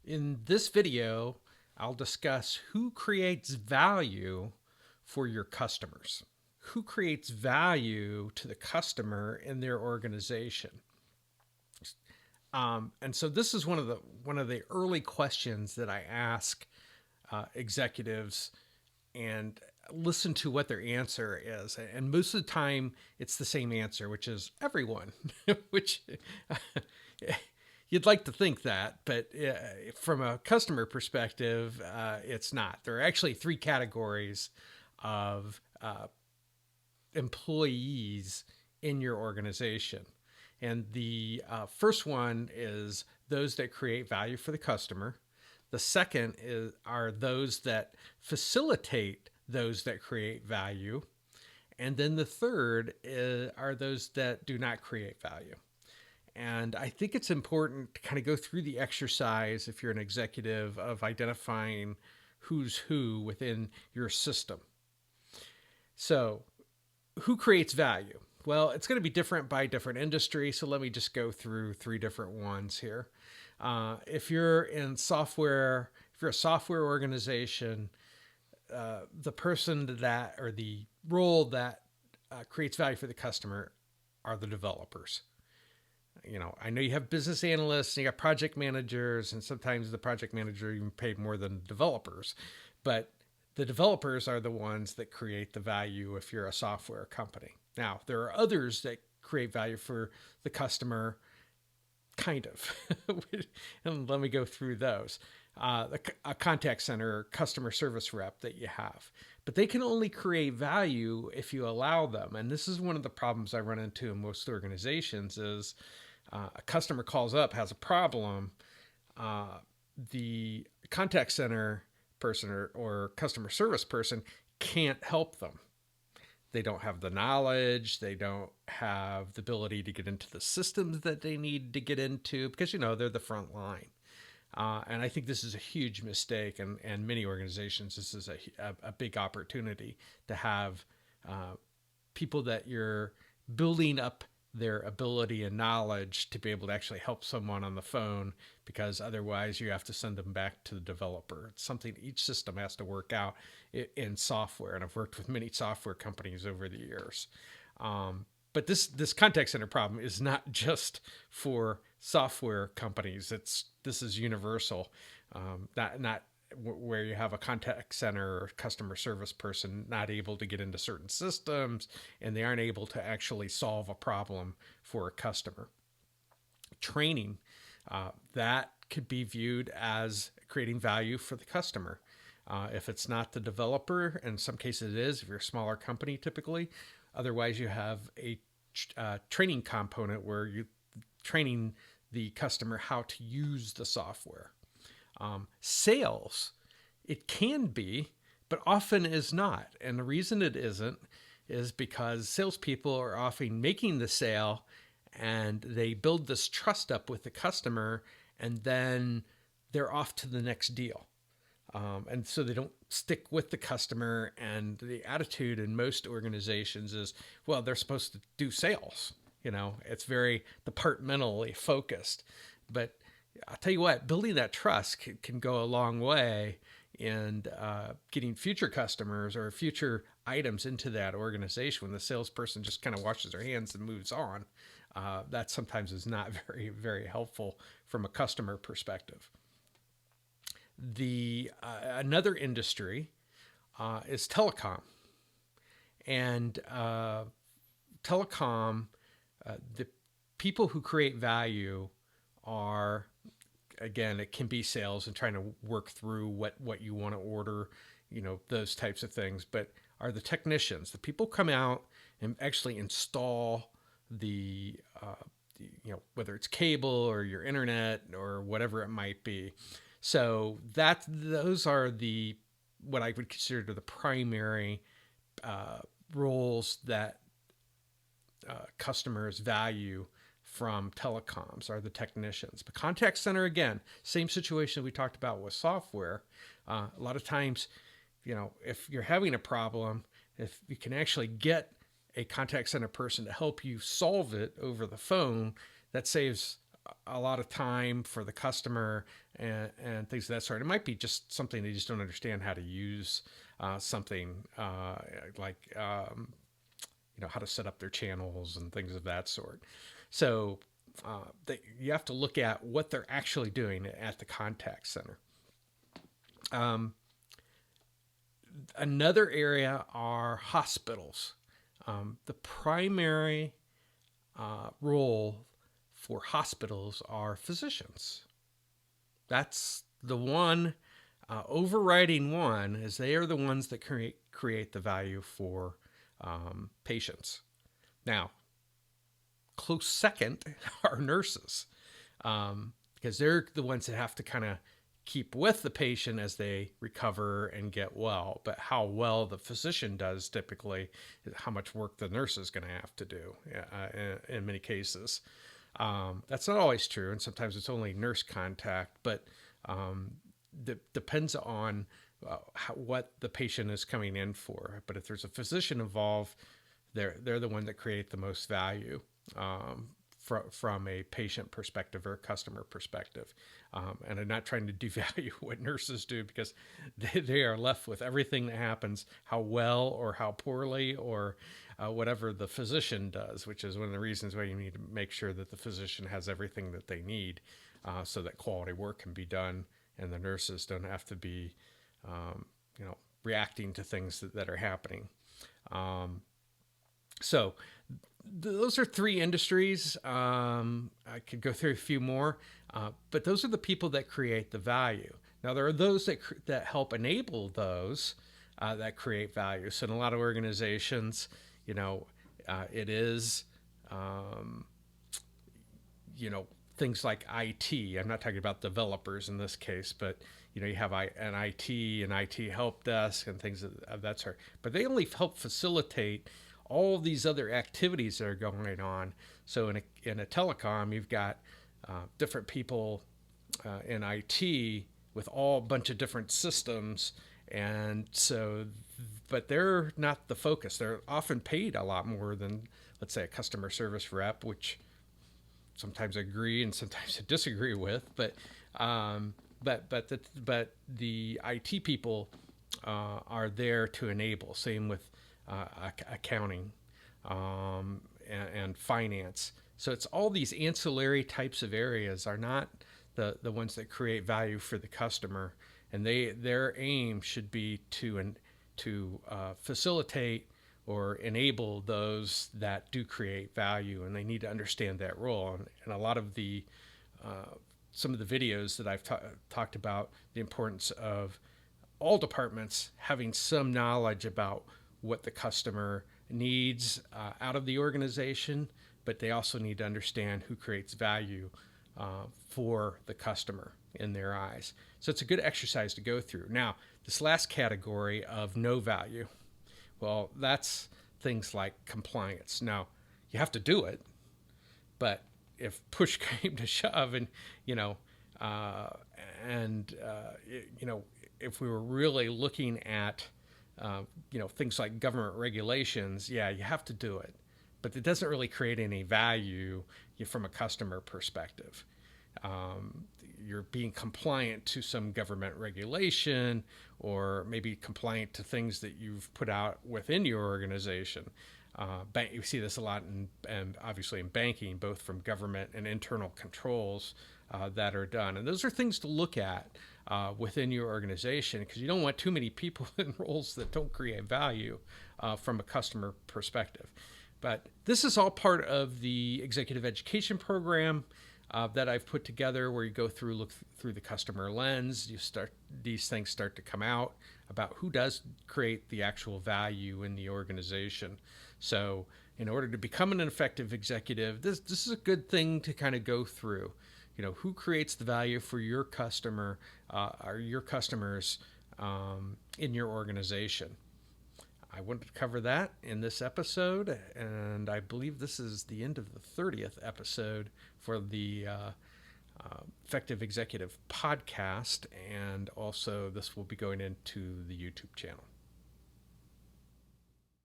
In this video, I'll discuss who creates value for your customers. Who creates value to the customer in their organization? And so this is one of the early questions that I ask executives and listen to what their answer is. And most of the time, it's the same answer, which is everyone, which you'd like to think that, but from a customer perspective, it's not. There are actually three categories of employees in your organization. And the first one is those that create value for the customer. The second are those that facilitate those that create value. And then the third are those that do not create value. And I think it's important to kind of go through the exercise, if you're an executive, of identifying who's who within your system. So, who creates value? Well, it's going to be different by different industry. So let me just go through three different ones here. If you're in software, if you're a software organization, the person that or the role that creates value for the customer are the developers. I know you have business analysts, and you got project managers, and sometimes the project manager even paid more than the developers. But the developers are the ones that create the value if you're a software company. Now, there are others that create value for the customer, kind of. And let me go through those. A contact center customer service rep that you have. But they can only create value if you allow them. And this is one of the problems I run into in most organizations is a customer calls up, has a problem. The contact center person or customer service person can't help them. They don't have the knowledge. They don't have the ability to get into the systems that they need to get into because, they're the front line. And I think this is a huge mistake. And many organizations, this is a big opportunity to have people that you're building up their ability and knowledge to be able to actually help someone on the phone, because otherwise you have to send them back to the developer. It's something each system has to work out in software, and I've worked with many software companies over the years. But this contact center problem is not just for software companies. This is universal. Not where you have a contact center or customer service person not able to get into certain systems and they aren't able to actually solve a problem for a customer. Training, that could be viewed as creating value for the customer. If it's not the developer, in some cases it is, if you're a smaller company typically. Otherwise, you have a training component where you're training the customer how to use the software. Sales, it can be, but often is not. And the reason it isn't is because salespeople are often making the sale and they build this trust up with the customer, and then they're off to the next deal. And so they don't stick with the customer. And the attitude in most organizations is, well, they're supposed to do sales. It's very departmentally focused. But I'll tell you what, building that trust can go a long way in getting future customers or future items into that organization. When the salesperson just kind of washes their hands and moves on, that sometimes is not very, very helpful from a customer perspective. Another industry is telecom, and telecom. The people who create value are, again, it can be sales and trying to work through what you want to order, those types of things, but are the technicians, the people come out and actually install the whether it's cable or your internet or whatever it might be. So those are what I would consider the primary roles that customers value from telecoms are the technicians. But contact center, again, same situation we talked about with software. A lot of times, if you're having a problem, if you can actually get a contact center person to help you solve it over the phone, that saves a lot of time for the customer and things of that sort. It might be just something they just don't understand how to use something like how to set up their channels and things of that sort. So you have to look at what they're actually doing at the contact center. Another area are hospitals. The primary role for hospitals are physicians. That's the one overriding one, is they are the ones that create the value for patients. Now, close second are nurses, because they're the ones that have to kind of keep with the patient as they recover and get well. But how well the physician does typically is how much work the nurse is going to have to do in many cases. That's not always true, and sometimes it's only nurse contact, but depends on what the patient is coming in for. But if there's a physician involved, they're the one that create the most value from a patient perspective or customer perspective. And I'm not trying to devalue what nurses do, because they are left with everything that happens, how well or how poorly or whatever the physician does, which is one of the reasons why you need to make sure that the physician has everything that they need so that quality work can be done and the nurses don't have to be, reacting to things that are happening. So those are three industries. I could go through a few more, but those are the people that create the value. Now, there are those that help enable those that create value. So in a lot of organizations, it is, things like IT. I'm not talking about developers in this case, but you have an IT help desk and things of that sort. But they only help facilitate all these other activities that are going on. So in a telecom, you've got different people in IT with all a bunch of different systems, and so, but they're not the focus. They're often paid a lot more than, let's say, a customer service rep, which sometimes I agree and sometimes I disagree with. But the IT people are there to enable. Same with accounting and finance. So it's all these ancillary types of areas are not the ones that create value for the customer, and their aim should be to facilitate or enable those that do create value, and they need to understand that role. And a lot of the some of the videos that I've talked about the importance of all departments having some knowledge about what the customer needs out of the organization, but they also need to understand who creates value for the customer in their eyes. So it's a good exercise to go through. Now, this last category of no value, well, that's things like compliance. Now, you have to do it, but if push came to shove, and if we were really looking at things like government regulations, yeah, you have to do it, but it doesn't really create any value from a customer perspective. You're being compliant to some government regulation, or maybe compliant to things that you've put out within your organization. You see this a lot and obviously in banking, both from government and internal controls that are done. And those are things to look at within your organization, because you don't want too many people in roles that don't create value from a customer perspective. But this is all part of the executive education program that I've put together, where you look through the customer lens. These things start to come out about who does create the actual value in the organization. So in order to become an effective executive, this is a good thing to kind of go through. Who creates the value for your customer or your customers in your organization. I wanted to cover that in this episode, and I believe this is the end of the 30th episode for the Effective Executive podcast, and also this will be going into the YouTube channel.